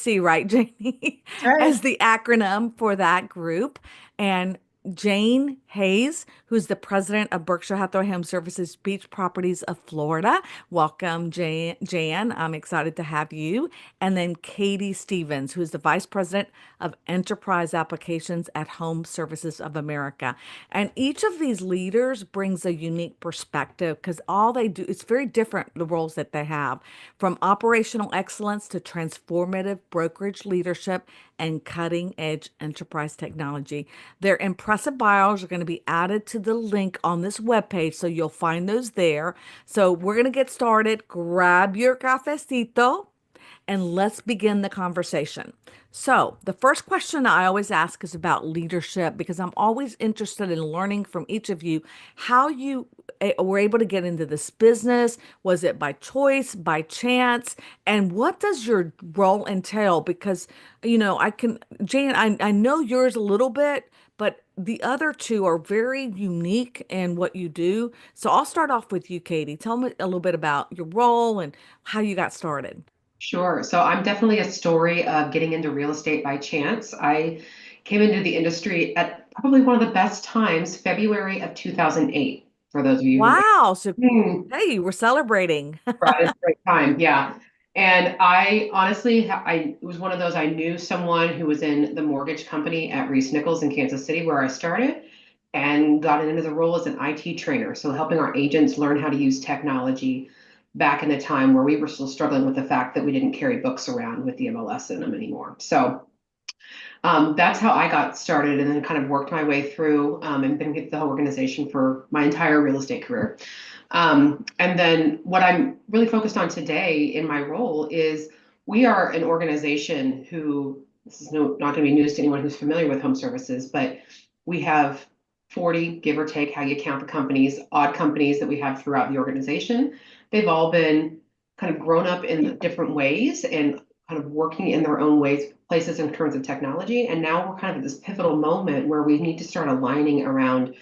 BHC, right, Jaynie, That's right. as the acronym for that group. And Jane Hayse, who's the president of Berkshire Hathaway Home Services Beach Properties of Florida. Welcome, Jan. I'm excited to have you. And then Katie Stephans, who's the vice president of Enterprise Applications at Home Services of America. And each of these leaders brings a unique perspective because all they do, it's very different, the roles that they have, from operational excellence to transformative brokerage leadership and cutting edge enterprise technology. Their impressive bios are going to be added to the link on this webpage, so you'll find those there. So we're going to get started. Grab your cafecito and let's begin the conversation. So, the first question I always ask is about leadership because I'm always interested in learning from each of you how you were able to get into this business. Was it by choice, by chance? And what does your role entail? Because, Jan, I know yours a little bit, but the other two are very unique in what you do. So, I'll start off with you, Katie. Tell me a little bit about your role and how you got started. Sure. So I'm definitely a story of getting into real estate by chance. I came into the industry at probably one of the best times, February of 2008, for those of you who Wow. So, Hmm, hey, we're celebrating. right, it's a great time. Yeah. And I honestly, I it was one of those, I knew someone who was in the mortgage company at Reese Nichols in Kansas City, where I started, and got into the role as an IT trainer. So helping our agents learn how to use technology back in a time where we were still struggling with the fact that we didn't carry books around with the MLS in them anymore. So that's how I got started and then kind of worked my way through and been with the whole organization for my entire real estate career. And then what I'm really focused on today in my role is we are an organization who, this is not going to be news to anyone who's familiar with home services, but we have 40, give or take, how you count the companies, odd companies that we have throughout the organization. They've all been kind of grown up in different ways and kind of working in their own ways, places in terms of technology. And now we're kind of at this pivotal moment where we need to start aligning around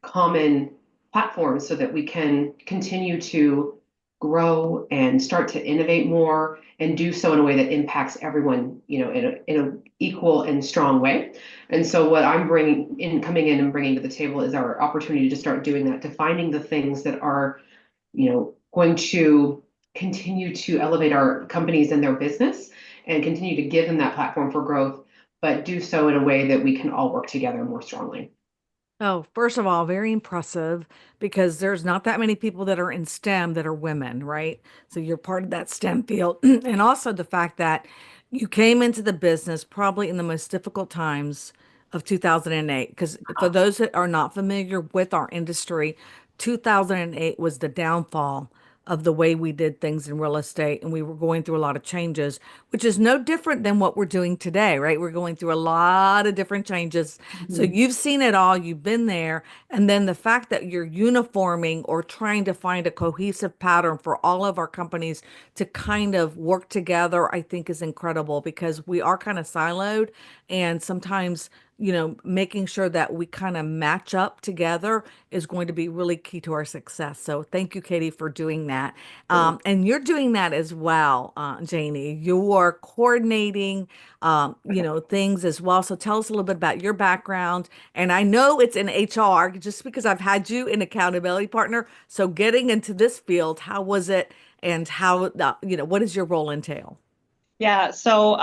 common platforms so that we can continue to grow and start to innovate more and do so in a way that impacts everyone, in a equal and strong way. And so what I'm coming in and bringing to the table is our opportunity to start doing that, defining the things that are, going to continue to elevate our companies and their business and continue to give them that platform for growth, but do so in a way that we can all work together more strongly. Oh, first of all, very impressive because there's not that many people that are in STEM that are women, right? So you're part of that STEM field. And also the fact that you came into the business probably in the most difficult times of 2008. Because for those that are not familiar with our industry, 2008 was the downfall of the way we did things in real estate. And we were going through a lot of changes, which is no different than what we're doing today, right? We're going through a lot of different changes. So Mhm. you've seen it all, you've been there. And then the fact that you're uniforming or trying to find a cohesive pattern for all of our companies to kind of work together, I think is incredible because we are kind of siloed. And sometimes, making sure that we kind of match up together is going to be really key to our success. So thank you, Katie, for doing that. And you're doing that as well, Janie. You're coordinating, things as well. So tell us a little bit about your background. And I know it's in HR just because I've had you in accountability partner. So getting into this field, how was it and what does your role entail? Yeah, so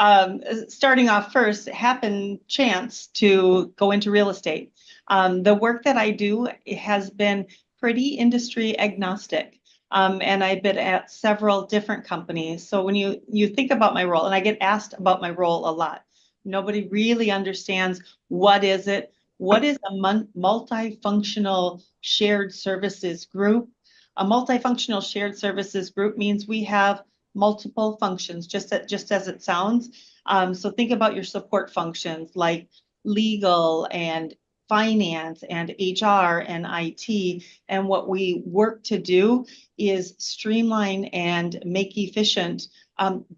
starting off first, happened chance to go into real estate. The work that I do has been pretty industry agnostic. And I've been at several different companies. So when you think about my role, and I get asked about my role a lot, nobody really understands what is it? What is a multifunctional shared services group? A multifunctional shared services group means we have multiple functions, just as it sounds. So think about your support functions like legal and finance and HR and IT. And what we work to do is streamline and make efficient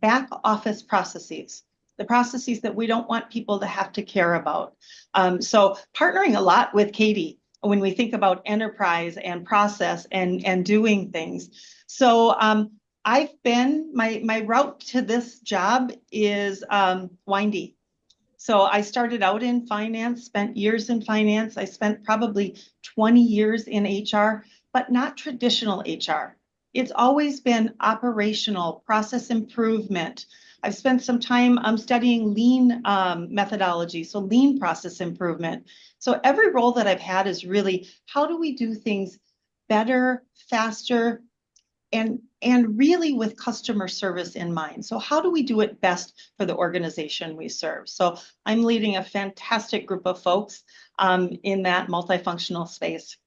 back office processes, the processes that we don't want people to have to care about. So partnering a lot with Katie when we think about enterprise and process and doing things. So my route to this job is windy. So I started out in finance, spent years in finance. I spent probably 20 years in HR, but not traditional HR. It's always been operational, process improvement. I've spent some time studying lean methodology, so lean process improvement. So every role that I've had is really, how do we do things better, faster, and really with customer service in mind. So how do we do it best for the organization we serve? So I'm leading a fantastic group of folks in that multifunctional space.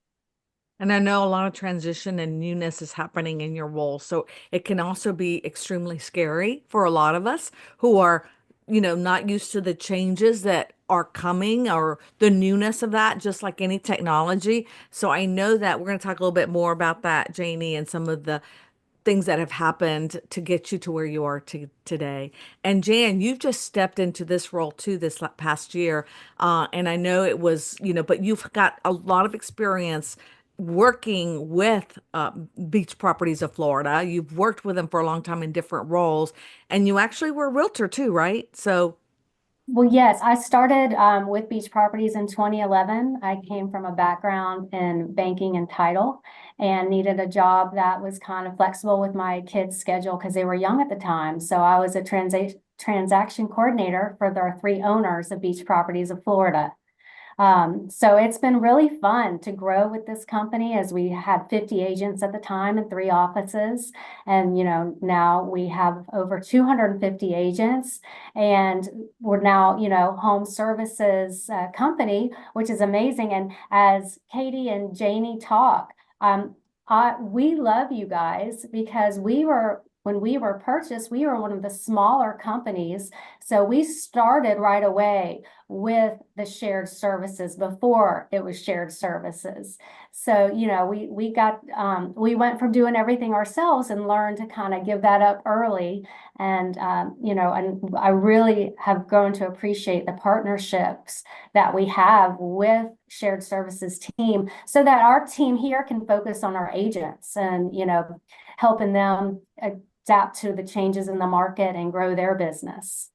And I know a lot of transition and newness is happening in your role. So it can also be extremely scary for a lot of us who are, not used to the changes that are coming or the newness of that, just like any technology. So I know that we're going to talk a little bit more about that, Jaynie, and some of the things that have happened to get you to where you are today. And Jan, you've just stepped into this role too this past year. And I know it was, but you've got a lot of experience working with beach properties of Florida. You've worked with them for a long time in different roles, and you actually were a realtor too, right? So Well, yes, I started with beach properties in 2011. I came from a background in banking and title and needed a job that was kind of flexible with my kids' schedule because they were young at the time. So I was a transaction coordinator for the three owners of beach properties of Florida. So it's been really fun to grow with this company as we had 50 agents at the time and three offices. And, now we have over 250 agents and we're now, home services company, which is amazing. And as Katie and Jaynie talk, we love you guys because when we were purchased, we were one of the smaller companies. So we started right away with the shared services before it was shared services. So, we went from doing everything ourselves and learned to kind of give that up early. And, and I really have grown to appreciate the partnerships that we have with shared services team so that our team here can focus on our agents and, helping them adapt to the changes in the market and grow their business.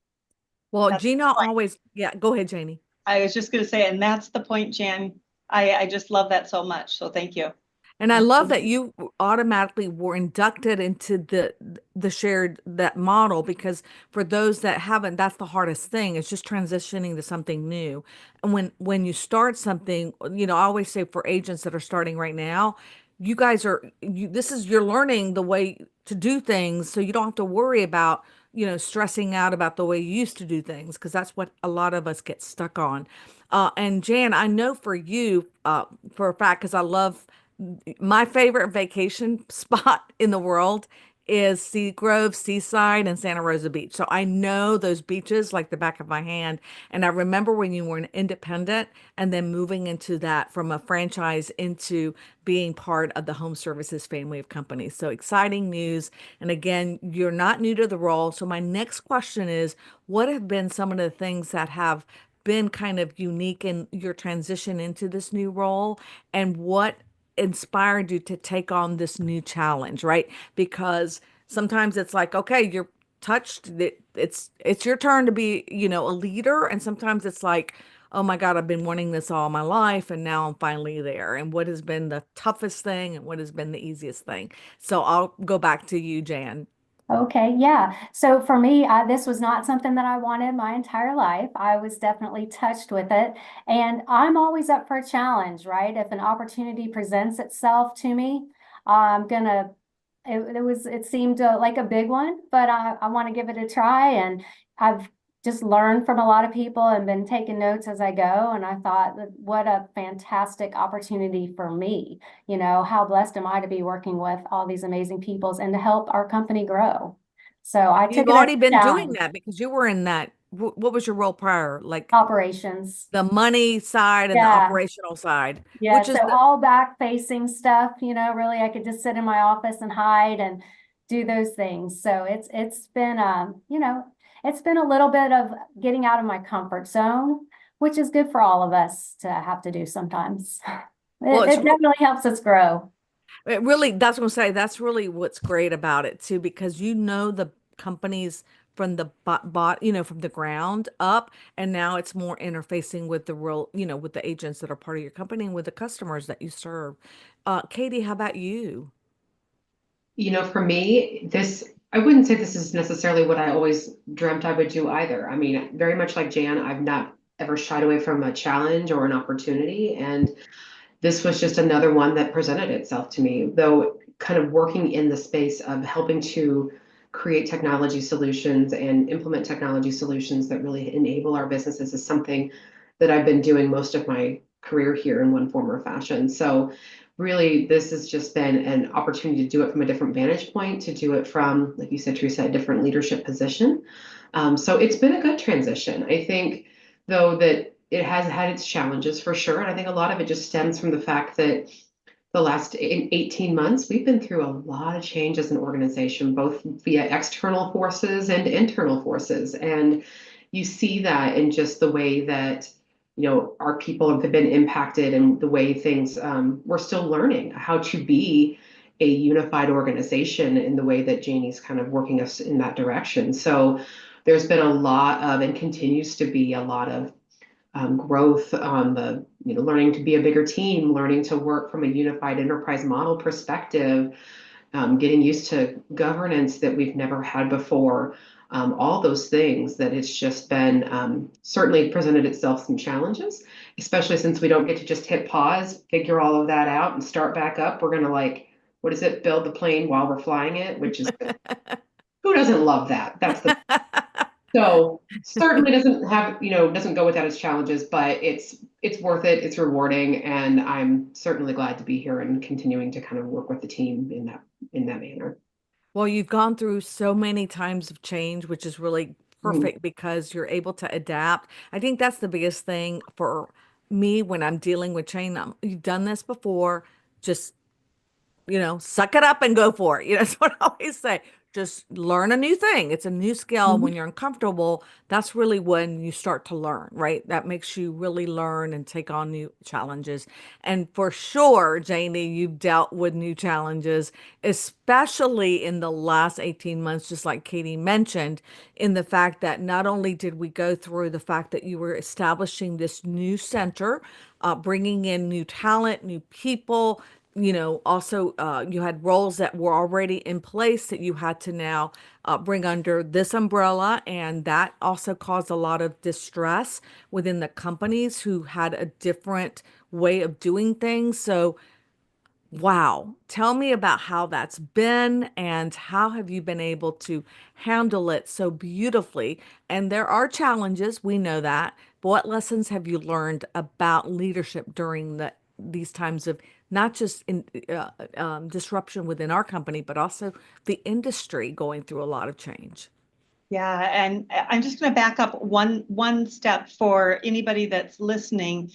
well, That's Gina right. always, yeah, go ahead, Jaynie. I was just going to say, and that's the point, Jan. I just love that so much. So thank you. And I love that you automatically were inducted into the shared that model, because for those that haven't, that's the hardest thing. It's just transitioning to something new. And when you start something, I always say for agents that are starting right now, you guys you're learning the way to do things, so you don't have to worry about, stressing out about the way you used to do things, because that's what a lot of us get stuck on. And Jan, I know for you, for a fact, because I love my favorite vacation spot in the world is Sea Grove, Seaside, and Santa Rosa Beach. So I know those beaches like the back of my hand. And I remember when you were an independent and then moving into that from a franchise into being part of the home services family of companies. So exciting news. And again, you're not new to the role. So my next question is, what have been some of the things that have been kind of unique in your transition into this new role, and what inspired you to take on this new challenge, right? Because sometimes it's like, okay, you're touched, it's your turn to be, a leader, and sometimes it's like, oh my God, I've been wanting this all my life and now I'm finally there. And what has been the toughest thing and what has been the easiest thing? So I'll go back to you, Jan. Okay, yeah. So for me, this was not something that I wanted my entire life. I was definitely touched with it. And I'm always up for a challenge, right? If an opportunity presents itself to me, I'm gonna, it seemed like a big one, but I want to give it a try. And I've just learned from a lot of people and been taking notes as I go. And I thought, what a fantastic opportunity for me. How blessed am I to be working with all these amazing peoples and to help our company grow. So I You've took it as already a been doing challenge. that because you were in that. What was your role prior? Like Operations. the money side and the Yeah. operational side, Yeah. which is So all back facing stuff, really I could just sit in my office and hide and do those things. So it's been it's been a little bit of getting out of my comfort zone, which is good for all of us to have to do sometimes. well, It definitely helps us grow. It really, that's what I'm saying. That's really what's great about it too, because you know the companies from the from the ground up, and now it's more interfacing with the real, with the agents that are part of your company and with the customers that you serve. Katie, how about you? For me, I wouldn't say this is necessarily what I always dreamt I would do either. I mean, very much like Jan, I've not ever shied away from a challenge or an opportunity. And this was just another one that presented itself to me, though kind of working in the space of helping to create technology solutions and implement technology solutions that really enable our businesses is something that I've been doing most of my career here in one form or fashion. So really, this has just been an opportunity to do it from a different vantage point, to do it from, like you said, Teresa, a different leadership position. So it's been a good transition. I think, though, that it has had its challenges for sure. And I think a lot of it just stems from the fact that the last 18 months, we've been through a lot of change as an organization, both via external forces and internal forces. And you see that in just the way that, our people have been impacted and the way things, we're still learning how to be a unified organization in the way that Jaynie's kind of working us in that direction. So there's been a lot of, and continues to be a lot of, growth on the, learning to be a bigger team, learning to work from a unified enterprise model perspective, getting used to governance that we've never had before, all those things that it's just been certainly presented itself some challenges, especially since we don't get to just hit pause, figure all of that out and start back up. We're going to what is it, build the plane while we're flying it, which is, who doesn't love that? That's the So certainly doesn't go without its challenges, but it's worth it. It's rewarding, and I'm certainly glad to be here and continuing to kind of work with the team in that manner. Well, you've gone through so many times of change, which is really Mm. perfect because you're able to adapt. I think that's the biggest thing for me when I'm dealing with change. You've done this before. Just suck it up and go for it. That's what I always say. Just learn a new thing. It's a new skill. Mhm. When you're uncomfortable, that's really when you start to learn, right? That makes you really learn and take on new challenges. And for sure, Jaynie, you've dealt with new challenges, especially in the last 18 months, just like Katie mentioned, in the fact that not only did we go through the fact that you were establishing this new center, bringing in new talent, new people, also you had roles that were already in place that you had to now bring under this umbrella. And that also caused a lot of distress within the companies who had a different way of doing things. So, wow, tell me about how that's been and how have you been able to handle it so beautifully? And there are challenges, we know that, but what lessons have you learned about leadership during these times of not just disruption within our company, but also the industry going through a lot of change? Yeah, and I'm just going to back up one step for anybody that's listening.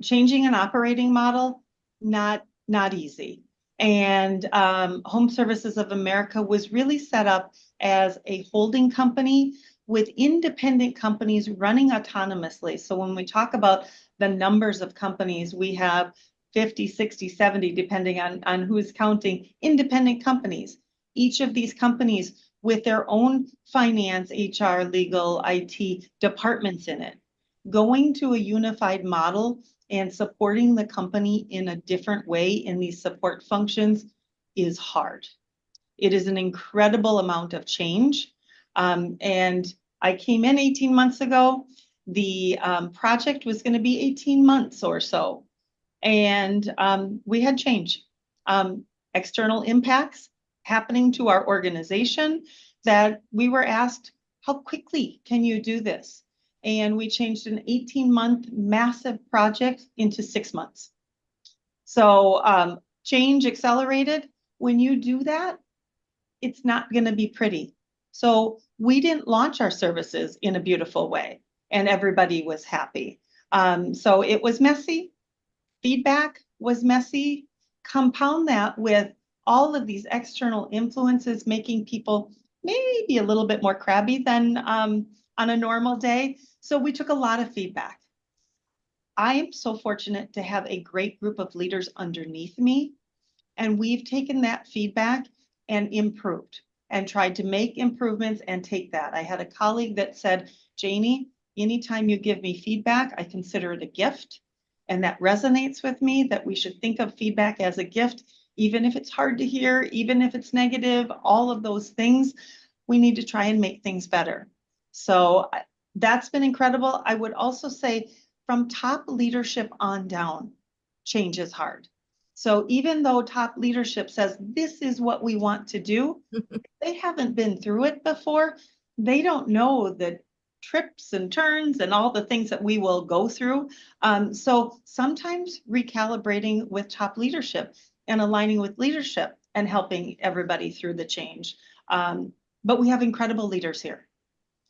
Changing an operating model, not easy. And Home Services of America was really set up as a holding company with independent companies running autonomously. So when we talk about the numbers of companies, we have 50, 60, 70, depending on who's counting, independent companies. Each of these companies with their own finance, HR, legal, IT departments in it. Going to a unified model and supporting the company in a different way in these support functions is hard. It is an incredible amount of change. And I came in 18 months ago. The project was going to be 18 months or so. And we had change. External impacts happening to our organization that we were asked, how quickly can you do this? And we changed an 18-month massive project into 6 months. So change accelerated. When you do that, it's not going to be pretty. So we didn't launch our services in a beautiful way and everybody was happy. So it was messy. Feedback was messy. Compound that with all of these external influences making people maybe a little bit more crabby than on a normal day. So we took a lot of feedback. I am so fortunate to have a great group of leaders underneath me. And we've taken that feedback and improved and tried to make improvements and take that. I had a colleague that said, Jaynie, anytime you give me feedback, I consider it a gift. And that resonates with me, that we should think of feedback as a gift, even if it's hard to hear, even if it's negative, all of those things, we need to try and make things better. So that's been incredible. I would also say from top leadership on down, change is hard. So even though top leadership says, this is what we want to do, they haven't been through it before. They don't know the trips and turns and all the things that we will go through. So sometimes recalibrating with top leadership and aligning with leadership and helping everybody through the change. But we have incredible leaders here,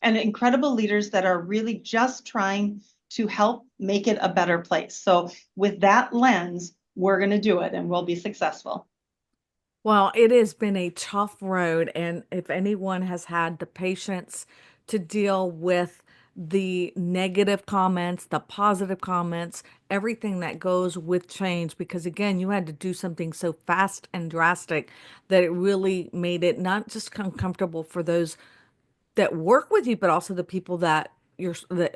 and incredible leaders that are really just trying to help make it a better place. So with that lens, we're going to do it and we'll be successful. Well, it has been a tough road, and if anyone has had the patience to deal with the negative comments, the positive comments, everything that goes with change, because again, you had to do something so fast and drastic that it really made it not just uncomfortable for those that work with you, but also the people that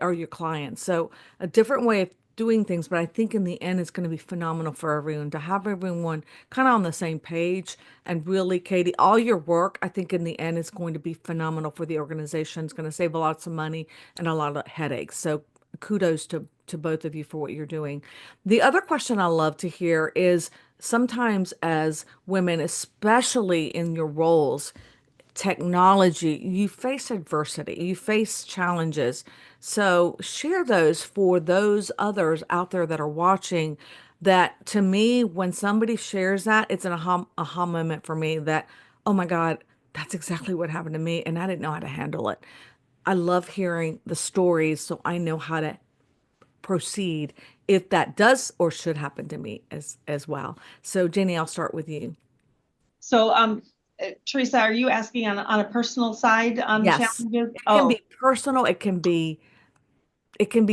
are your clients. So a different way of doing things, but I think in the end it's going to be phenomenal for everyone to have everyone kind of on the same page. And really, Katie, all your work, I think in the end is going to be phenomenal for the organization. It's going to save lots of money and a lot of headaches. So kudos to both of you for what you're doing. The other question I love to hear is sometimes as women, especially in your roles, technology, you face adversity, you face challenges. So share those for those others out there that are watching. That to me, when somebody shares that, it's an aha moment for me that, oh my God, that's exactly what happened to me. And I didn't know how to handle it. I love hearing the stories so I know how to proceed if that does or should happen to me as well. So Jenny, I'll start with you. So, Teresa, are you asking on a personal side, Yes. challenges? It can Oh, be personal, it can be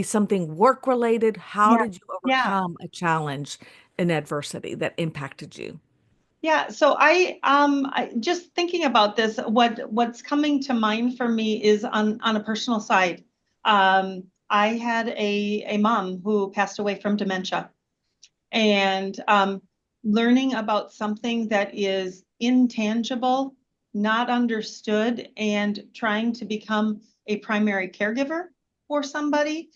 something work related. How yeah, did you yeah, overcome a challenge and adversity that impacted you? yeah. So I just thinking about this, what's coming to mind for me is on a personal side. I had a mom who passed away from dementia, and learning about something that is intangible, not understood, and trying to become a primary caregiver for somebody,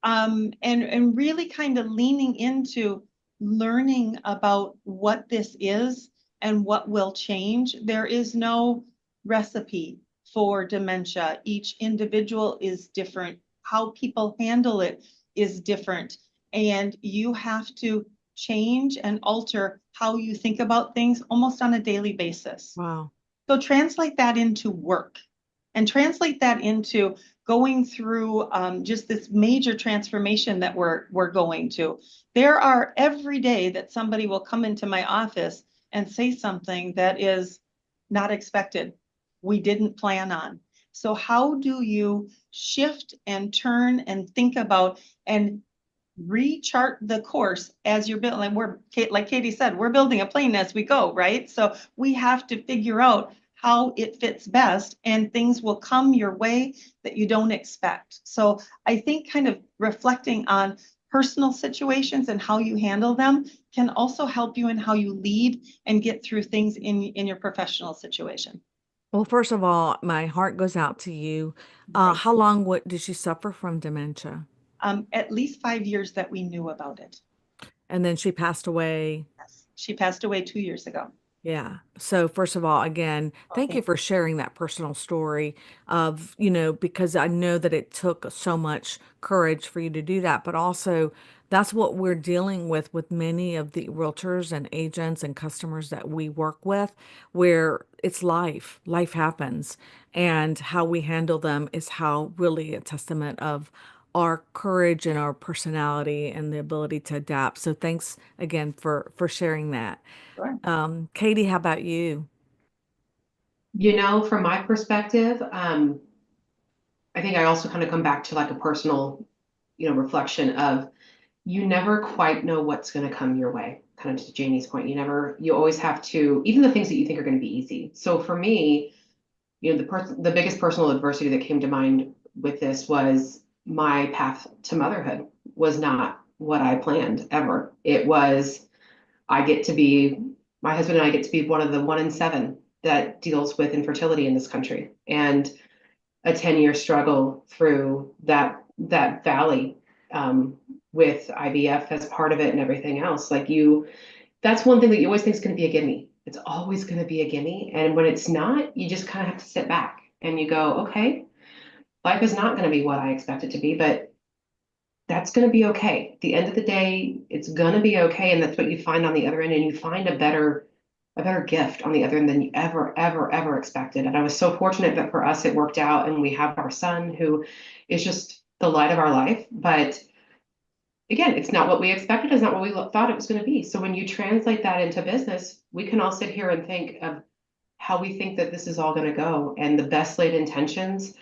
and really kind of leaning into learning about what this is and what will change. There is no recipe for dementia. Each individual is different. How people handle it is different. And you have to change and alter how you think about things almost on a daily basis. Wow. So translate that into work and translate that into going through just this major transformation that we're going to. There are every day that somebody will come into my office and say something that is not expected, we didn't plan on. So how do you shift and turn and think about and rechart the course as you're building? We're, like Katie said, we're building a plane as we go, right? So we have to figure out how it fits best, and things will come your way that you don't expect. So I think kind of reflecting on personal situations and how you handle them can also help you in how you lead and get through things in your professional situation. Well, first of all, my heart goes out to you. Thank How long what did she suffer from dementia? At least 5 years that we knew about it. And then she passed away. Yes. She passed away 2 years ago. Yeah. So first of all, again, thank Okay. you for sharing that personal story of, because I know that it took so much courage for you to do that, but also that's what we're dealing with many of the realtors and agents and customers that we work with, where it's life, life happens, and how we handle them is how really a testament of our courage and our personality and the ability to adapt. So thanks again for sharing that. Sure. Katie, how about you? From my perspective, I think I also kind of come back to like a personal, reflection of you never quite know what's going to come your way. kind of to Jaynie's point, you always have to, even the things that you think are going to be easy. So for me, the biggest personal adversity that came to mind with this was my path to motherhood was not what I planned ever. It was, my husband and I get to be one of the 1 in 7 that deals with infertility in this country, and a 10-year struggle through that valley, with IVF as part of it and everything else. That's one thing that you always think is going to be a gimme. It's always going to be a gimme. And when it's not, you just kind of have to sit back and you go, okay, life is not going to be what I expect it to be, but that's going to be okay. At the end of the day, it's going to be okay. And that's what you find on the other end. And you find a better gift on the other end than you ever expected. And I was so fortunate that for us, it worked out. And we have our son, who is just the light of our life. But again, it's not what we expected. It's not what we thought it was going to be. So when you translate that into business, we can all sit here and think of how we think that this is all going to go, and the best laid intentions.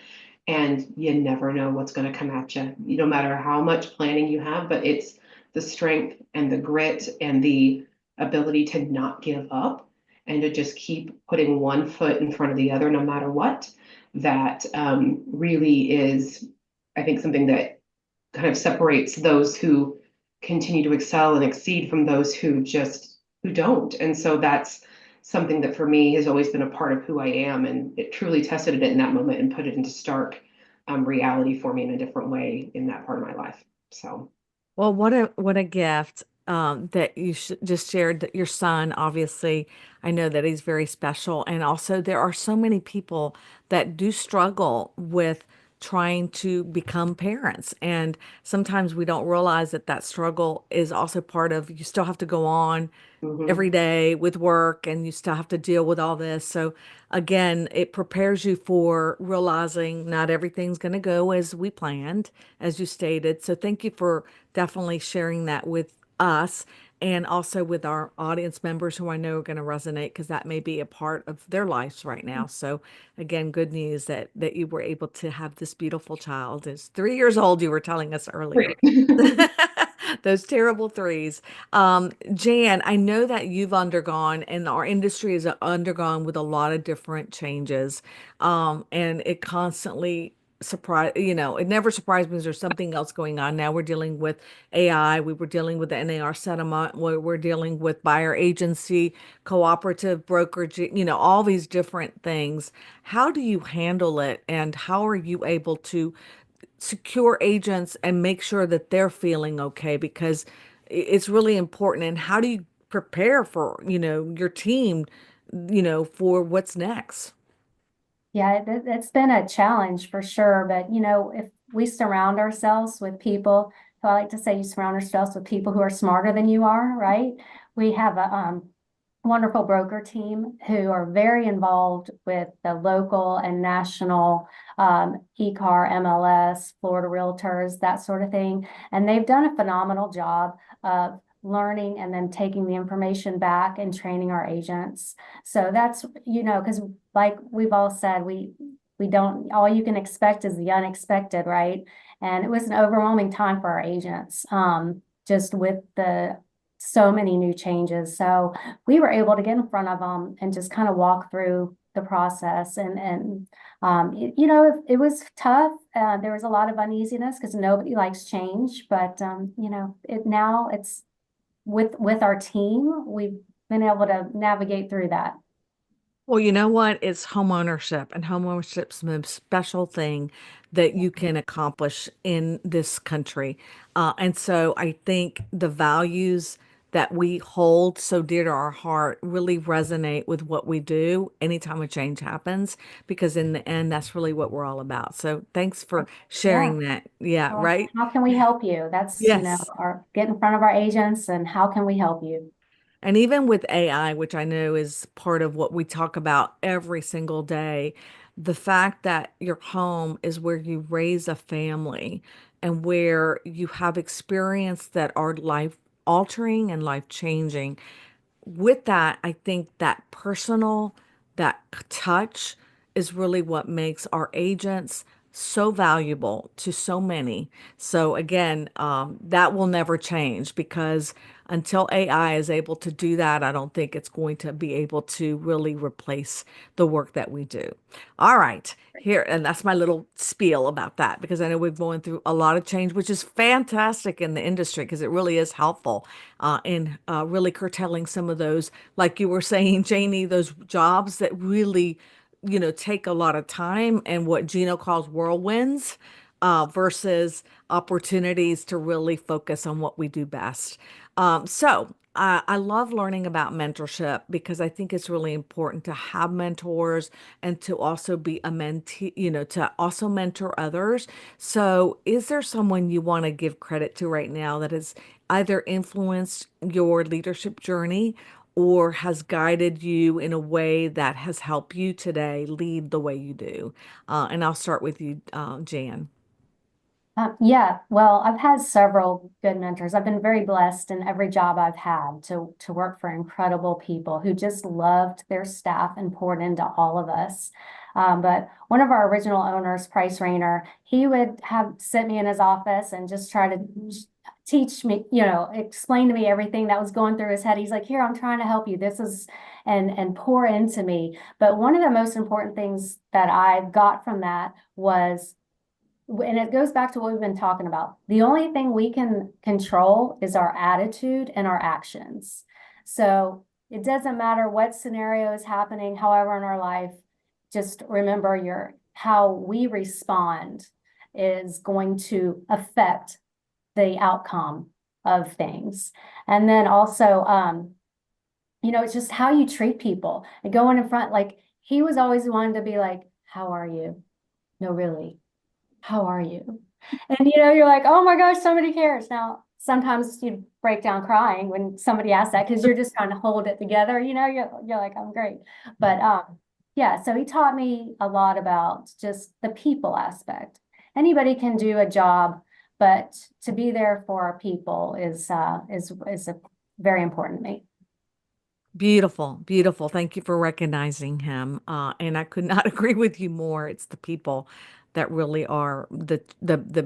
And you never know what's going to come at you, no matter how much planning you have, but it's the strength and the grit and the ability to not give up and to just keep putting one foot in front of the other, no matter what. That really is, I think, something that kind of separates those who continue to excel and exceed from those who don't. And so that's something that for me has always been a part of who I am, and it truly tested it in that moment and put it into stark reality for me in a different way in that part of my life. So, Well, what a gift that you just shared, that your son, obviously, I know that he's very special. And also there are so many people that do struggle with trying to become parents. And sometimes we don't realize that that struggle is also part of, you still have to go on mhm. every day with work, and you still have to deal with all this. So again, it prepares you for realizing not everything's going to go as we planned, as you stated. So thank you for definitely sharing that with us, and also with our audience members who I know are going to resonate, because that may be a part of their lives right now. So again, good news that you were able to have this beautiful child. Is 3 years old, you were telling us earlier. Great. Those terrible threes. Jan, I know that you've undergone, and our industry has undergone with a lot of different changes. And it constantly it never surprised me there's something else going on. Now we're dealing with AI. We were dealing with the NAR settlement. We're dealing with buyer agency, cooperative brokerage, all these different things. How do you handle it, and how are you able to secure agents and make sure that they're feeling okay? Because it's really important. And how do you prepare for, your team, for what's next? Yeah, it's been a challenge for sure. But, if we surround ourselves with people, who I like to say, you surround ourselves with people who are smarter than you are, right? We have a wonderful broker team who are very involved with the local and national ECAR, MLS, Florida Realtors, that sort of thing. And they've done a phenomenal job of learning and then taking the information back and training our agents. So that's, because like we've all said, we don't, all you can expect is the unexpected, right? And it was an overwhelming time for our agents, just with the so many new changes. So we were able to get in front of them and just kind of walk through the process. It was tough. There was a lot of uneasiness because nobody likes change. But now it's with our team, we've been able to navigate through that. Well, you know what? It's homeownership, and homeownership's the most special thing that you can accomplish in this country. And so I think the values that we hold so dear to our heart really resonate with what we do anytime a change happens, because in the end, that's really what we're all about. So thanks for Yeah. sharing that. Yeah, So right? how can we help you? That's, Yes. our get in front of our agents and how can we help you? And even with AI, which I know is part of what we talk about every single day, the fact that your home is where you raise a family and where you have experience that are life altering and life changing. With that, I think that personal, that touch is really what makes our agents so valuable to so many. So again, that will never change, because until AI is able to do that, I don't think it's going to be able to really replace the work that we do. All right, here, and that's my little spiel about that because I know we've going through a lot of change, which is fantastic in the industry because it really is helpful in really curtailing some of those, like you were saying, Jaynie, those jobs that really, take a lot of time and what Gino calls whirlwinds versus opportunities to really focus on what we do best. I love learning about mentorship because I think it's really important to have mentors and to also be a mentee, to also mentor others. So, is there someone you want to give credit to right now that has either influenced your leadership journey or has guided you in a way that has helped you today lead the way you do? And I'll start with you, Jan. Yeah, well, I've had several good mentors. I've been very blessed in every job I've had to work for incredible people who just loved their staff and poured into all of us. But one of our original owners, Price Rayner, he would have sit me in his office and just try to teach me, explain to me everything that was going through his head. He's like, "Here, I'm trying to help you. This is," and pour into me. But one of the most important things that I got from that was, and it goes back to what we've been talking about. The only thing we can control is our attitude and our actions. So it doesn't matter what scenario is happening, however, in our life, just remember how we respond is going to affect the outcome of things. And then also, it's just how you treat people and going in front. Like, he was always wanting to be like, "How are you?" No, really. "How are you?" And you're like, "Oh my gosh, somebody cares." Now, sometimes you break down crying when somebody asks that because you're just trying to hold it together. You're like, "I'm great." But yeah, so he taught me a lot about just the people aspect. Anybody can do a job, but to be there for our people is very important to me. Beautiful, beautiful. Thank you for recognizing him. And I could not agree with you more. It's the people that really are the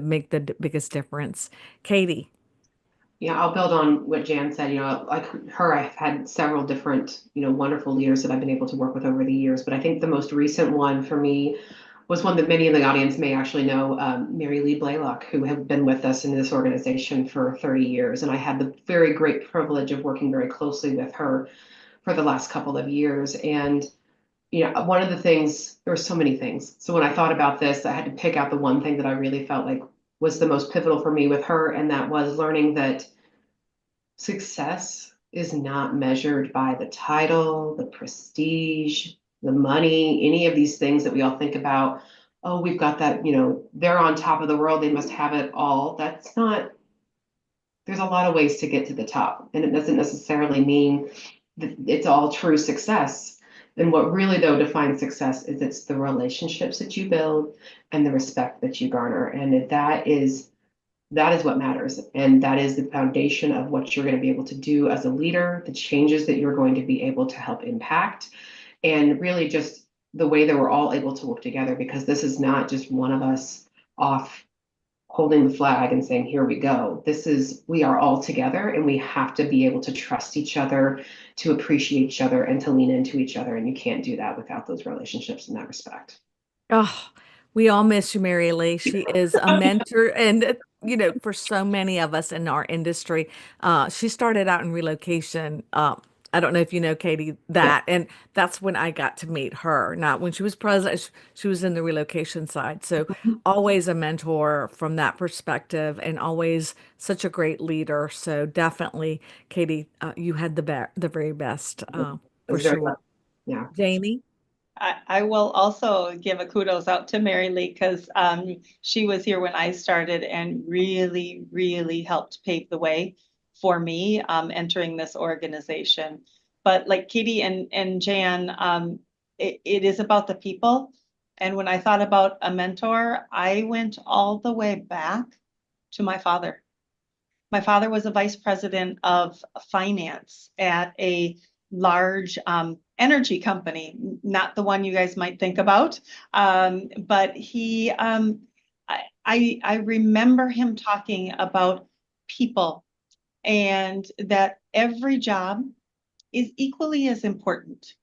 make the biggest difference. Katie. Yeah, I'll build on what Jan said. Like her, I've had several different, wonderful leaders that I've been able to work with over the years. But I think the most recent one for me was one that many in the audience may actually know, Mary Lee Blaylock, who have been with us in this organization for 30 years. And I had the very great privilege of working very closely with her for the last couple of years. And, one of the things, there were so many things. So when I thought about this, I had to pick out the one thing that I really felt like was the most pivotal for me with her. And that was learning that success is not measured by the title, the prestige, the money, any of these things that we all think about. Oh, we've got that, they're on top of the world, they must have it all. That's not, there's a lot of ways to get to the top. And it doesn't necessarily mean that it's all true success. And what really, though, defines success is it's the relationships that you build and the respect that you garner. And that is what matters. And that is the foundation of what you're going to be able to do as a leader, the changes that you're going to be able to help impact, and really just the way that we're all able to work together, because this is not just one of us off holding the flag and saying, "Here we go." We are all together, and we have to be able to trust each other, to appreciate each other, and to lean into each other. And you can't do that without those relationships in that respect. Oh, we all miss you, Mary Lee. She is a mentor and for so many of us in our industry. She started out in relocation. I don't know if you know Katie Yeah. that, and that's when I got to meet her. Not when she was president, she was in the relocation side. So always a mentor from that perspective, and always such a great leader. So definitely, Katie, you had the very best It for was very sure. much, yeah. Jaynie. I will also give a kudos out to Mary Lee because she was here when I started and really, really helped pave the way for me entering this organization. But like Katie and Jan, it is about the people. And when I thought about a mentor, I went all the way back to my father. My father was a vice president of finance at a large energy company, not the one you guys might think about. But I remember him talking about people and that every job is equally as important.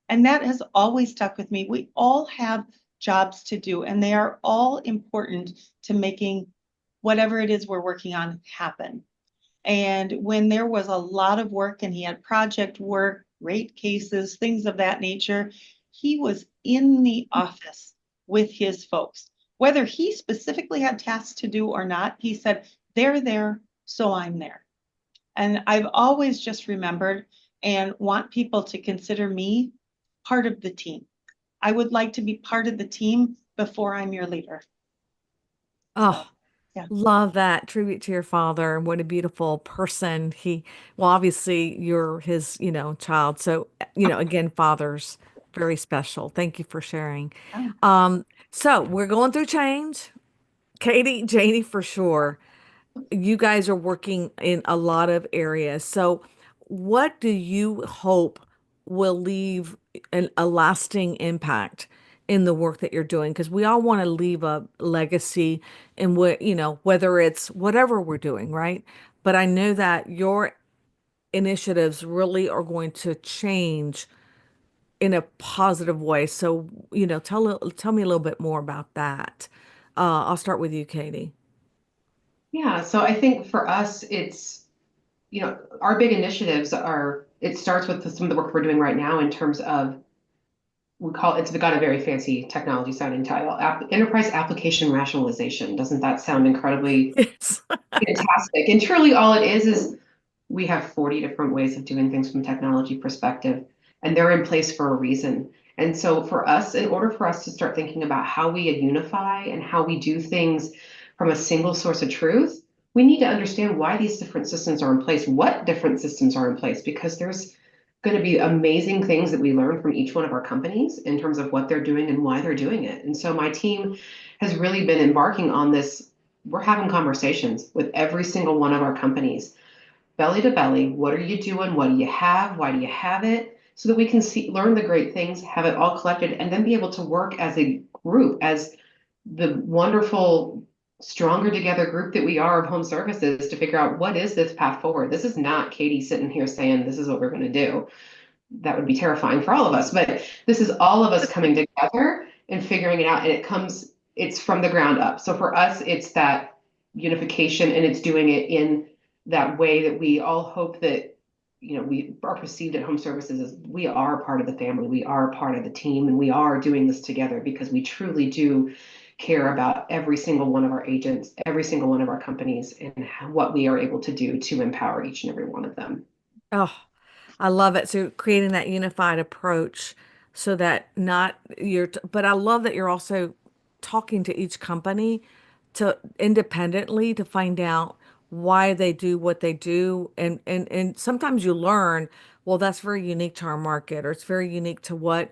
And that has always stuck with me. We all have jobs to do, and they are all important to making whatever it is we're working on happen. And when there was a lot of work and he had project work, rate cases, things of that nature, he was in the office with his folks. Whether he specifically had tasks to do or not, he said, they're there, so I'm there. And I've always just remembered and want people to consider me part of the team. I would like to be part of the team before I'm your leader. So, Oh, yeah. love that tribute to your father. And what a beautiful person he, well, obviously you're his, child. So, again, father's very special. Thank you for sharing. Oh. So we're going through change. Katie, Jaynie, for sure. You guys are working in a lot of areas. So, what do you hope will leave a lasting impact in the work that you're doing? Because we all want to leave a legacy in what, whether it's whatever we're doing, right? But I know that your initiatives really are going to change in a positive way. So, tell me a little bit more about that. I'll start with you, Katie. Yeah, so I think for us, it's, our big initiatives are, it starts with some of the work we're doing right now in terms of, it's got a very fancy technology sounding title, Enterprise Application Rationalization. Doesn't that sound incredibly Yes. fantastic? And truly all it is we have 40 different ways of doing things from a technology perspective, and they're in place for a reason. And so for us, in order for us to start thinking about how we unify and how we do things from a single source of truth, we need to understand why these different systems are in place, what different systems are in place, because there's going to be amazing things that we learn from each one of our companies in terms of what they're doing and why they're doing it. And so my team has really been embarking on this. We're having conversations with every single one of our companies, belly to belly. What are you doing? What do you have? Why do you have it? So that we can learn the great things, have it all collected, and then be able to work as a group, as the wonderful, stronger together group that we are of home services, to figure out what is this path forward. This is not Katie sitting here saying this is what we're going to do. That would be terrifying for all of us, but this is all of us coming together and figuring it out. And it's from the ground up. So for us, it's that unification, and it's doing it in that way that we all hope that, we are perceived at home services as we are part of the family, we are part of the team, and we are doing this together because we truly do care about every single one of our agents, every single one of our companies, and what we are able to do to empower each and every one of them. Oh, I love it. So creating that unified approach so that not but I love that you're also talking to each company to independently to find out why they do what they do. And sometimes you learn, well, that's very unique to our market, or it's very unique to what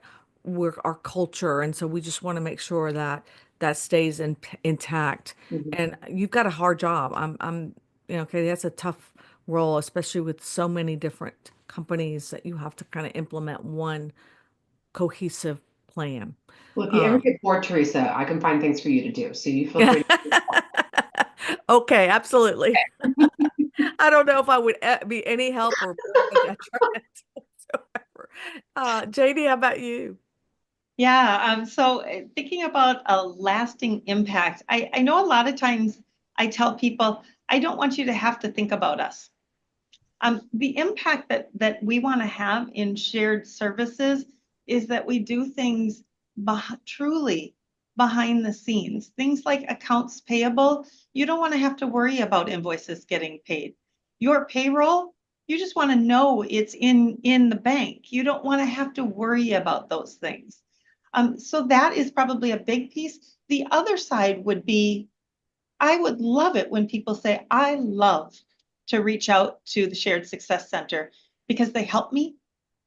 our culture. And so we just want to make sure that that stays intact. Mhm. And you've got a hard job. Okay, that's a tough role, especially with so many different companies that you have to kind of implement one cohesive plan. Well, if you ever Um, get bored, Teresa, I can find things for you to do. So you feel free to. okay, absolutely. I don't know if I would be any help or more of a detriment whatsoever. JD, how about you? Yeah, so thinking about a lasting impact, I know a lot of times I tell people, I don't want you to have to think about us. The impact that we want to have in shared services is that we do things truly behind the scenes. Things like accounts payable, you don't want to have to worry about invoices getting paid. Your payroll, you just want to know it's in the bank. You don't want to have to worry about those things. So that is probably a big piece. The other side would be, I would love it when people say, I love to reach out to the Shared Success Center because they help me.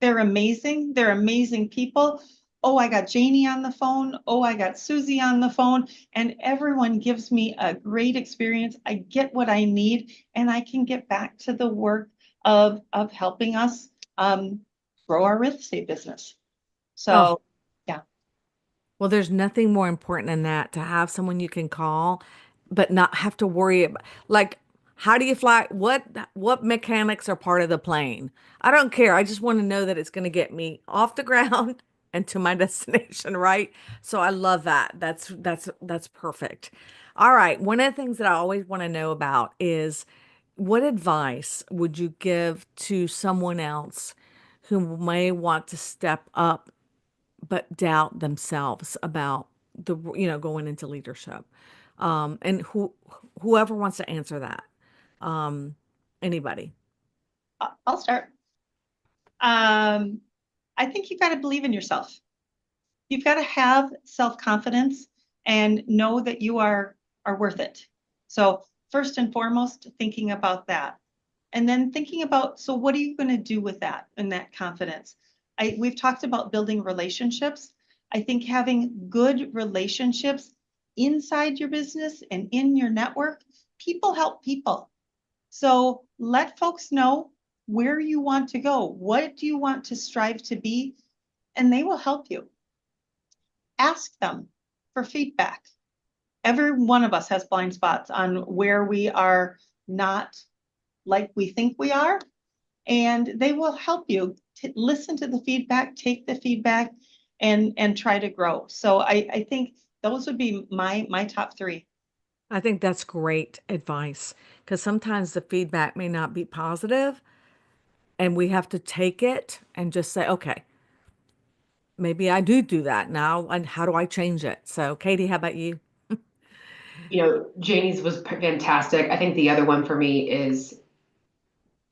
They're amazing. They're amazing people. Oh, I got Jaynie on the phone. Oh, I got Susie on the phone. And everyone gives me a great experience. I get what I need, and I can get back to the work of helping us grow our real estate business. Oh, So, yeah. well, there's nothing more important than that, to have someone you can call, but not have to worry about, like, How do you fly? What mechanics are part of the plane? I don't care. I just want to know that it's going to get me off the ground and to my destination, right? So I love that. That's perfect. All right. One of the things that I always want to know about is what advice would you give to someone else who may want to step up but doubt themselves about going into leadership? And whoever wants to answer that. Um, Anybody. I'll start. I think you've got to believe in yourself. You've got to have self-confidence and know that you are worth it. So first and foremost, thinking about that. And then thinking about, so what are you going to do with that and that confidence? We've talked about building relationships. I think having good relationships inside your business and in your network, people help people. So let folks know where you want to go. What do you want to strive to be? And they will help you. Ask them for feedback. Every one of us has blind spots on where we are not like we think we are, and they will help you to listen to the feedback, take the feedback, and try to grow. So I think those would be my top three. I think that's great advice because sometimes the feedback may not be positive and we have to take it and just say, okay, maybe I do that now. And how do I change it? So, Katie, how about you? Jaynie's was fantastic. I think the other one for me is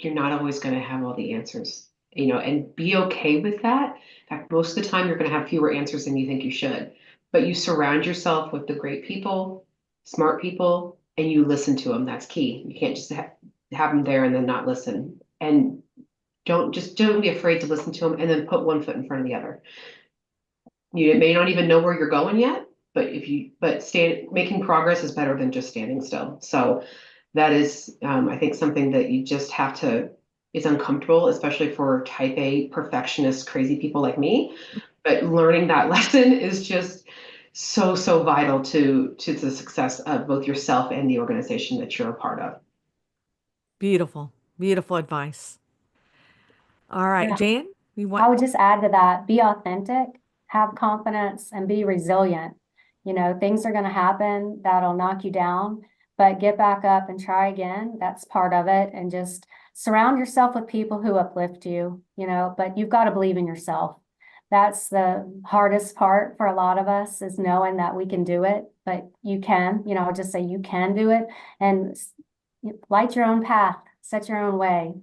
you're not always going to have all the answers, and be okay with that. In fact, most of the time you're going to have fewer answers than you think you should, but you surround yourself with the great people, smart people, and you listen to them. That's key. You can't just have them there and then not listen. And don't be afraid to listen to them and then put one foot in front of the other. You may not even know where you're going yet, but making progress is better than just standing still. So that is, I think, something that you just have to, it's uncomfortable, especially for type A perfectionist, crazy people like me. But learning that lesson is just so vital to the success of both yourself and the organization that you're a part of. Beautiful, beautiful advice. All right, Yeah. Jan, you want? I would just add to that, be authentic, have confidence, and be resilient. Things are going to happen that'll knock you down, but get back up and try again. That's part of it. And just surround yourself with people who uplift you, but you've got to believe in yourself. That's the hardest part for a lot of us, is knowing that we can do it, but you can, I'll just say you can do it, and light your own path, set your own way.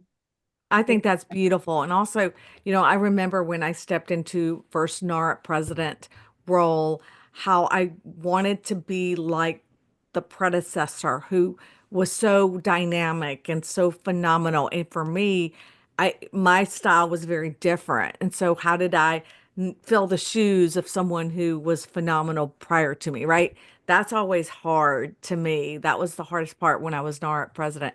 I think that's beautiful. And also, I remember when I stepped into first NARP president role, how I wanted to be like the predecessor who was so dynamic and so phenomenal. And for me, my style was very different. And so how did I fill the shoes of someone who was phenomenal prior to me, right? That's always hard to me. That was the hardest part when I was NARP president.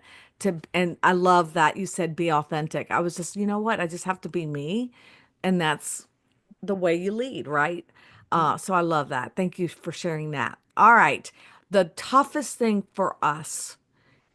And I love that you said be authentic. I was just, you know what? I just have to be me. And that's the way you lead, right? So I love that. Thank you for sharing that. All right. The toughest thing for us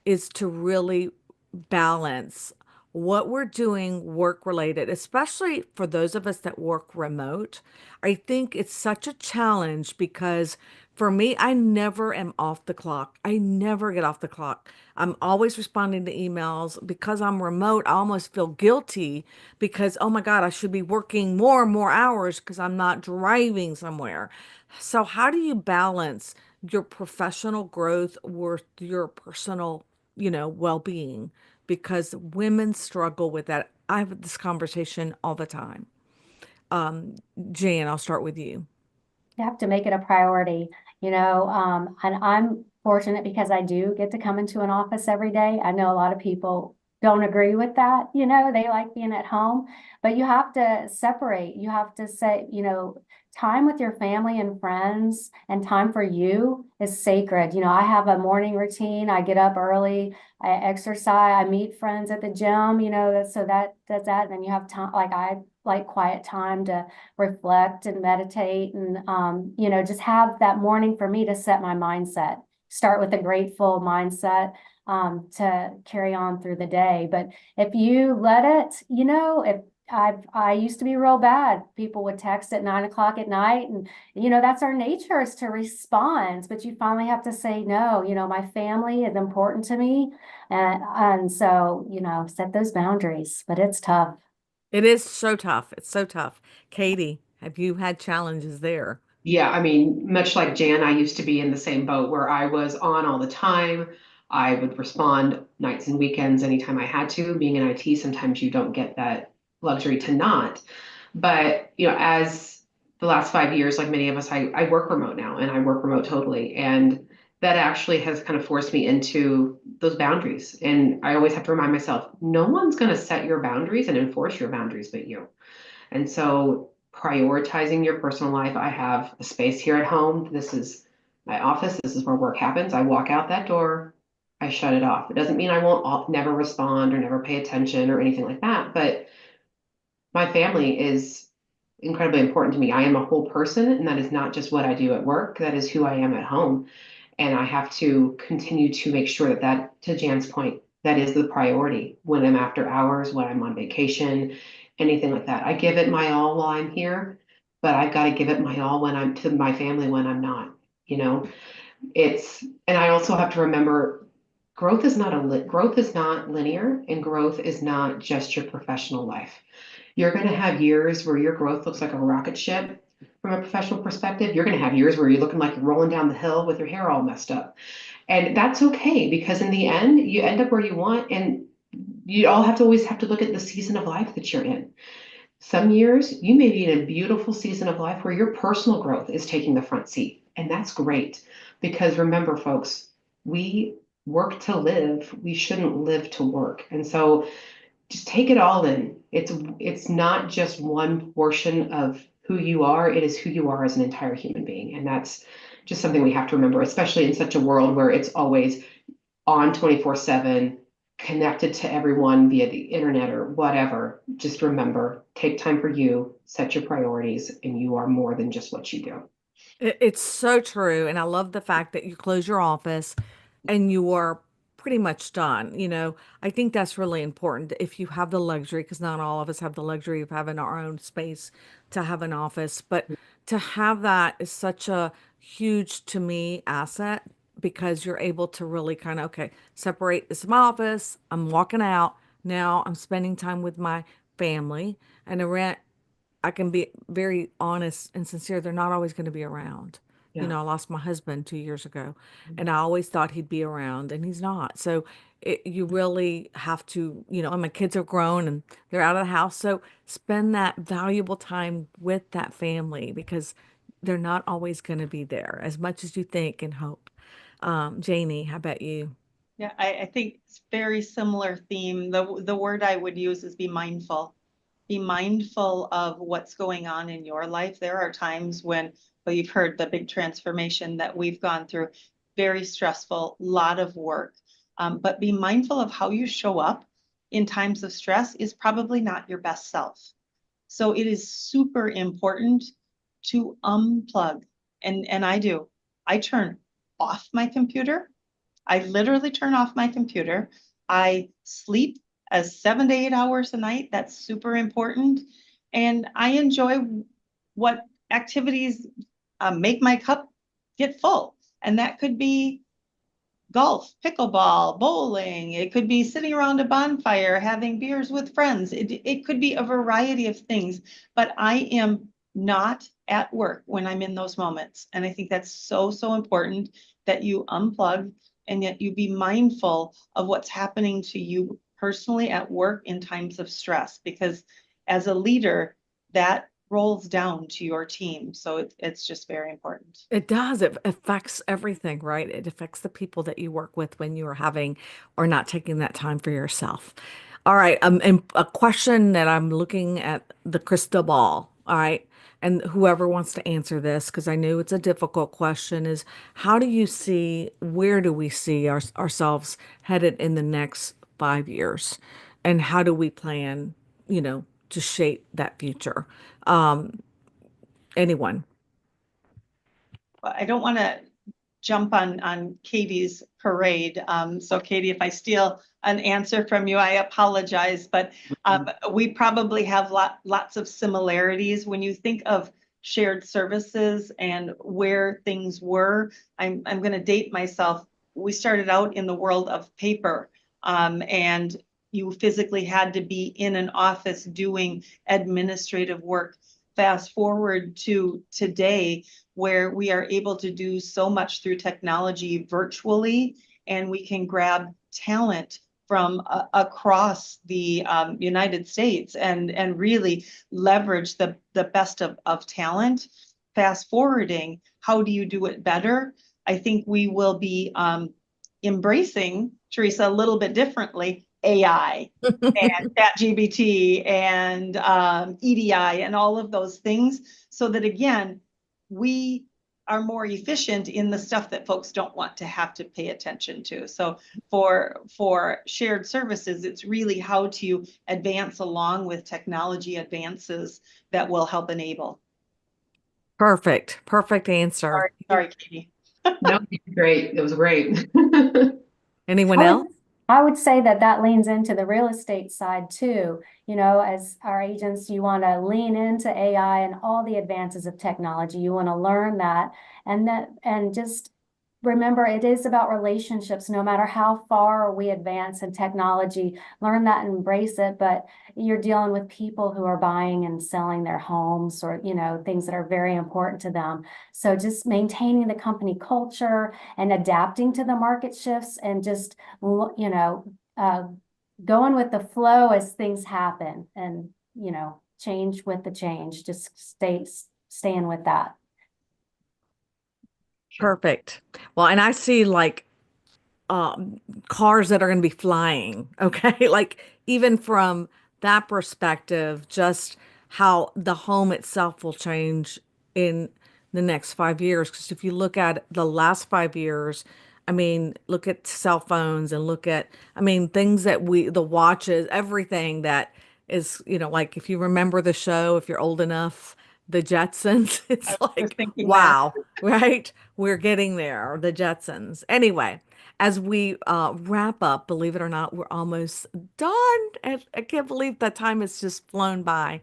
is to really balance what we're doing work related, especially for those of us that work remote. I think it's such a challenge because for me, I never am off the clock. I never get off the clock. I'm always responding to emails. Because I'm remote, I almost feel guilty because, oh my God, I should be working more and more hours because I'm not driving somewhere. So, how do you balance your professional growth with your personal, well-being? Because women struggle with that. I have this conversation all the time. Jan, I'll start with you. You have to make it a priority, and I'm fortunate because I do get to come into an office every day. I know a lot of people don't agree with that, they like being at home, but you have to separate. You have to say, time with your family and friends and time for you is sacred. I have a morning routine. I get up early, I exercise, I meet friends at the gym, that's that. And then you have time, I like quiet time to reflect and meditate and, just have that morning for me to set my mindset. Start with a grateful mindset. to carry on through the day. But if you let it, if I used to be real bad. People would text at 9 o'clock at night, and that's our nature, is to respond. But you finally have to say no. My family is important to me, and so set those boundaries. But it's tough. It is so tough. It's so tough. Katie, have you had challenges there? Yeah, I mean, much like Jan, I used to be in the same boat where I was on all the time. I would respond nights and weekends anytime I had to. Being in IT, sometimes you don't get that luxury to not. But, as the last 5 years, like many of us, I work remote now and I work remote totally. And that actually has kind of forced me into those boundaries. And I always have to remind myself, no one's going to set your boundaries and enforce your boundaries but you. And so prioritizing your personal life, I have a space here at home. This is my office. This is where work happens. I walk out that door, I shut it off. It doesn't mean I won't never respond or never pay attention or anything like that, but my family is incredibly important to me. I am a whole person, and that is not just what I do at work. That is who I am at home. And I have to continue to make sure that, to Jan's point, that is the priority when I'm after hours, when I'm on vacation, anything like that. I give it my all while I'm here, but I've got to give it my all when I'm to my family when I'm not, you know. And I also have to remember growth is not linear, and growth is not just your professional life. You're going to have years where your growth looks like a rocket ship from a professional perspective. You're going to have years where you're looking like you're rolling down the hill with your hair all messed up. And that's okay, because in the end, you end up where you want. And you all have to always have to look at the season of life that you're in. Some years you may be in a beautiful season of life where your personal growth is taking the front seat. And that's great, because remember, folks, we work to live. We shouldn't live to work. And so just take it all in. It's not just one portion of who you are, it is who you are as an entire human being. And that's just something we have to remember, especially in such a world where it's always on 24/7, connected to everyone via the internet or whatever. Just remember, take time for you, set your priorities, and you are more than just what you do. It's so true. And I love the fact that you close your office and you are pretty much done. I think that's really important if you have the luxury, because not all of us have the luxury of having our own space to have an office. But to have that is such a huge, to me, asset, because you're able to really kind of, okay, separate, this is my office. I'm walking out. Now I'm spending time with my family. And I can be very honest and sincere. They're not always going to be around. Yeah. I lost my husband 2 years ago, and I always thought he'd be around, and he's not. So you really have to, and my kids are grown and they're out of the house. So spend that valuable time with that family, because they're not always going to be there as much as you think and hope. Jaynie, how about you? Yeah, I think it's very similar theme. The word I would use is be mindful. Be mindful of what's going on in your life. There are times when, well, you've heard the big transformation that we've gone through, very stressful, lot of work. But be mindful of how you show up in times of stress is probably not your best self. So it is super important to unplug. And I do. I turn off my computer. I literally turn off my computer. I sleep as 7 to 8 hours a night. That's super important. And I enjoy what activities make my cup get full. And that could be golf, pickleball, bowling. It could be sitting around a bonfire, having beers with friends. It could be a variety of things, but I am not at work when I'm in those moments. And I think that's so, so important that you unplug and yet you be mindful of what's happening to you personally at work in times of stress, because as a leader, that rolls down to your team. So it's just very important. It does. It affects everything, right? It affects the people that you work with when you are having or not taking that time for yourself. All right. And a question that I'm looking at the crystal ball. All right. And whoever wants to answer this, because I know it's a difficult question, is how do you see, where do we see ourselves headed in the next 5 years? And how do we plan, to shape that future? Anyone? I don't want to jump on Katie's parade. So Katie, if I steal an answer from you, I apologize, but we probably have lots of similarities. When you think of shared services and where things were, I'm going to date myself. We started out in the world of paper, and you physically had to be in an office doing administrative work. Fast forward to today, where we are able to do so much through technology virtually, and we can grab talent from across the United States and really leverage the best of talent. Fast forwarding, how do you do it better? I think we will be embracing, Teresa, a little bit differently, AI and ChatGPT and EDI and all of those things, so that again, we are more efficient in the stuff that folks don't want to have to pay attention to. So for shared services, it's really how to advance along with technology advances that will help enable. Perfect answer. Sorry, Katie. No, great. It was great. Anyone I else? would, I would say that that leans into the real estate side too. You know, as our agents, you want to lean into AI and all the advances of technology. You want to learn that and just remember it is about relationships, no matter how far we advance in technology, learn that and embrace it. But you're dealing with people who are buying and selling their homes or, you know, things that are very important to them. So just maintaining the company culture and adapting to the market shifts and just, you know, going with the flow as things happen and, you know, change with the change, just staying with that. Perfect. Well, and I see like cars that are going to be flying. Okay. Like even from that perspective, just how the home itself will change in the next 5 years. Because if you look at the last 5 years, I mean, look at cell phones and look at, I mean, things that the watches, everything that is, you know, like if you remember the show, if you're old enough, the Jetsons, it's I was like, thinking that. wow, right? We're getting there, the Jetsons. Anyway, as we wrap up, believe it or not, we're almost done. And I can't believe that time has just flown by.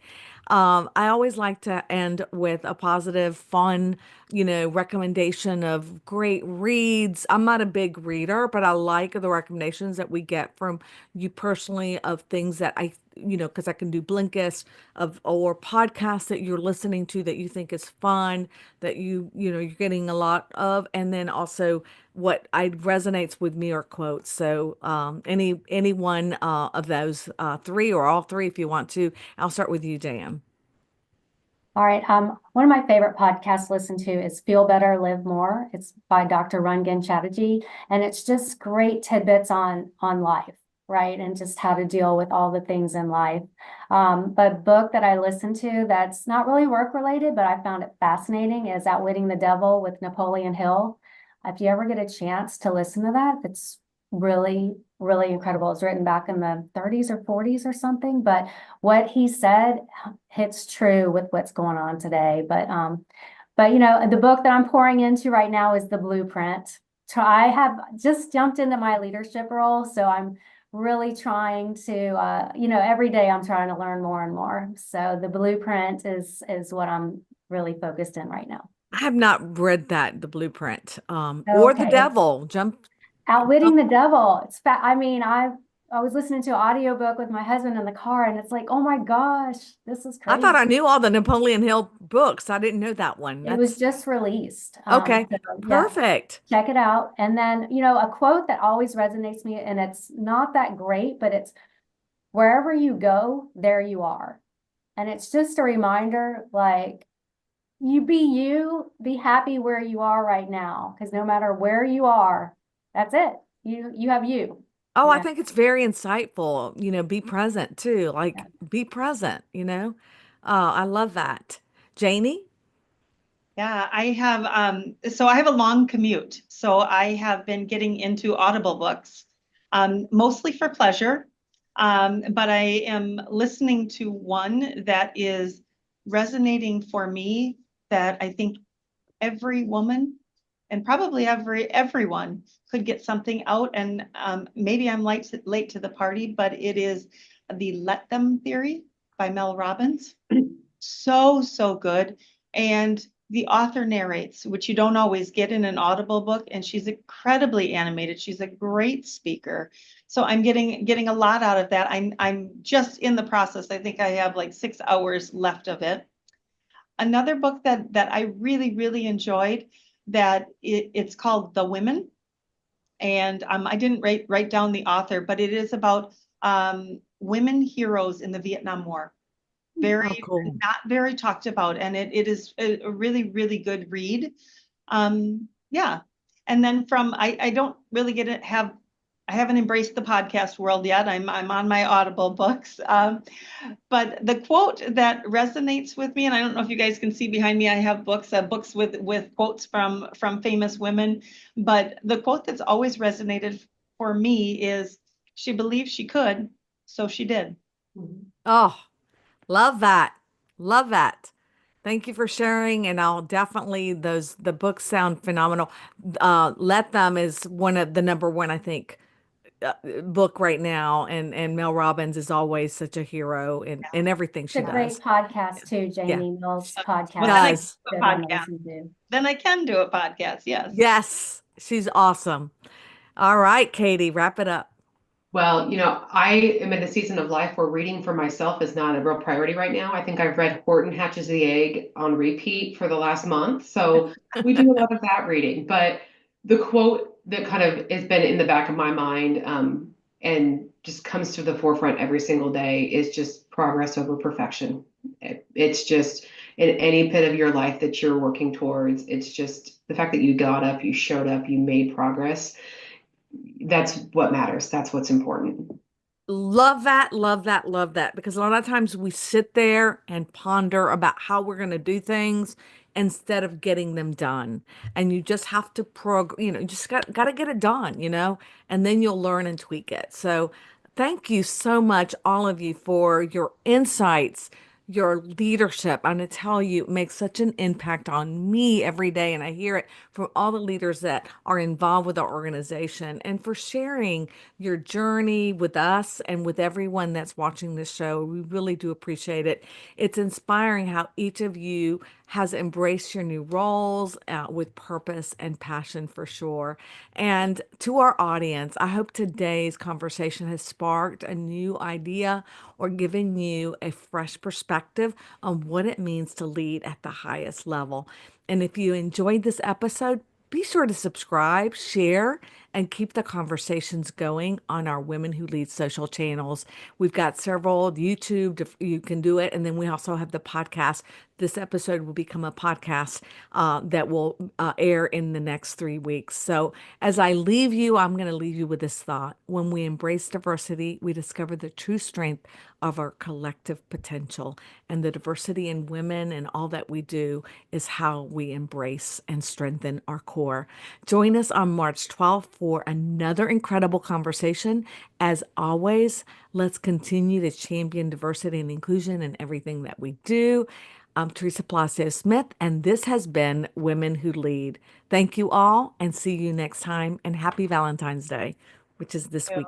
I always like to end with a positive, fun, you know, recommendation of great reads. I'm not a big reader, but I like the recommendations that we get from you personally of things that you know, because I can do Blinkist or podcasts that you're listening to that you think is fun, that you know, you're getting a lot of, and then also what I resonates with me are quotes. So any one of those three or all three, if you want to. I'll start with you, Dan. All right. One of my favorite podcasts to listen to is Feel Better, Live More. It's by Dr. Rangan Chatterjee, and it's just great tidbits on life, right? And just how to deal with all the things in life. But a book that I listen to that's not really work related, but I found it fascinating is Outwitting the Devil with Napoleon Hill. If you ever get a chance to listen to that, it's really, really incredible. It's written back in the 30s or 40s or something, but what he said hits true with what's going on today. But you know, the book that I'm pouring into right now is The Blueprint. So I have just jumped into my leadership role, so I'm really trying to, you know, every day I'm trying to learn more and more. So The Blueprint is what I'm really focused in right now. I have not read that, The Blueprint, or The Okay, Devil. Outwitting the Devil. I mean, I was listening to an audiobook with my husband in the car, and it's like, oh my gosh, this is I thought crazy. I knew all the Napoleon Hill books. I didn't know that one. It was That's just released. okay. So yeah, Perfect. check it out. And then, you know, a quote that always resonates me, and it's not that great, but it's wherever you go, there you are. And it's just a reminder, like, you, be happy where you are right now, because no matter where you are, that's it. You have you. Oh, I Yeah. think it's very insightful. You know, be present too. Like, be present, you know. I love that. Jaynie? Yeah, I have so I have a long commute. So I have been getting into Audible books, mostly for pleasure. But I am listening to one that is resonating for me that I think every woman, and probably everyone could get something out. And maybe I'm late to the party, but it is the Let Them Theory by Mel Robbins. So good. And the author narrates, which you don't always get in an Audible book, and she's incredibly animated. She's a great speaker. So I'm getting a lot out of that. I'm just in the process. I think I have like 6 hours left of it. Another book that I really enjoyed, that it's called The Women. And I didn't write down the author, but it is about women heroes in the Vietnam War. Oh, cool. Not very talked about, and it is a really good read. Yeah. And then I don't really I haven't embraced the podcast world yet. I'm on my Audible books. But the quote that resonates with me, and I don't know if you guys can see behind me, I have books with quotes from famous women. But the quote that's always resonated for me is, "She believed she could, so she did." Oh, love that. Love that. Thank you for sharing. And I'll definitely, the books sound phenomenal. Let Them is one of the number one, I think, book right now. And Mel Robbins is always such a hero in everything It's she a great does. podcast too, Yeah, Jaynie. Mill's Well, podcast. then I can does. do a Good one to podcast. listen to. Then I can do a podcast. Yes. Yes, she's awesome. All right, Katie, wrap it up. Well, I am in a season of life where reading for myself is not a real priority right now. I think I've read Horton Hatches the Egg on repeat for the last month. So we do a lot of that reading. But the quote that kind of has been in the back of my mind and just comes to the forefront every single day is just progress over perfection. It's just in any pit of your life that you're working towards, it's just the fact that you got up, you showed up, you made progress. That's what matters. That's what's important. Love that, love that, love that. Because a lot of times we sit there and ponder about how we're going to do things instead of getting them done. And you just have to you just got to get it done, and then you'll learn and tweak it. So thank you so much, all of you, for your insights, your leadership. I'm going to tell you, it makes such an impact on me every day. And I hear it from all the leaders that are involved with our organization, and for sharing your journey with us and with everyone that's watching this show. We really do appreciate it. It's inspiring how each of you has embraced your new roles with purpose and passion for sure. And to our audience, I hope today's conversation has sparked a new idea or given you a fresh perspective on what it means to lead at the highest level. And if you enjoyed this episode, be sure to subscribe, share, and keep the conversations going on our Women Who Lead social channels. We've got several YouTube, you can do it. And then we also have the podcast. This episode will become a podcast that will air in the next 3 weeks. So as I leave you, I'm going to leave you with this thought. When we embrace diversity, we discover the true strength of our collective potential. And the diversity in women and all that we do is how we embrace and strengthen our core. Join us on March 12th for another incredible conversation. As always, let's continue to champion diversity and inclusion in everything that we do. I'm Teresa Palacios Smith, and this has been Women Who Lead. Thank you all, and see you next time, and happy Valentine's Day, which is this week.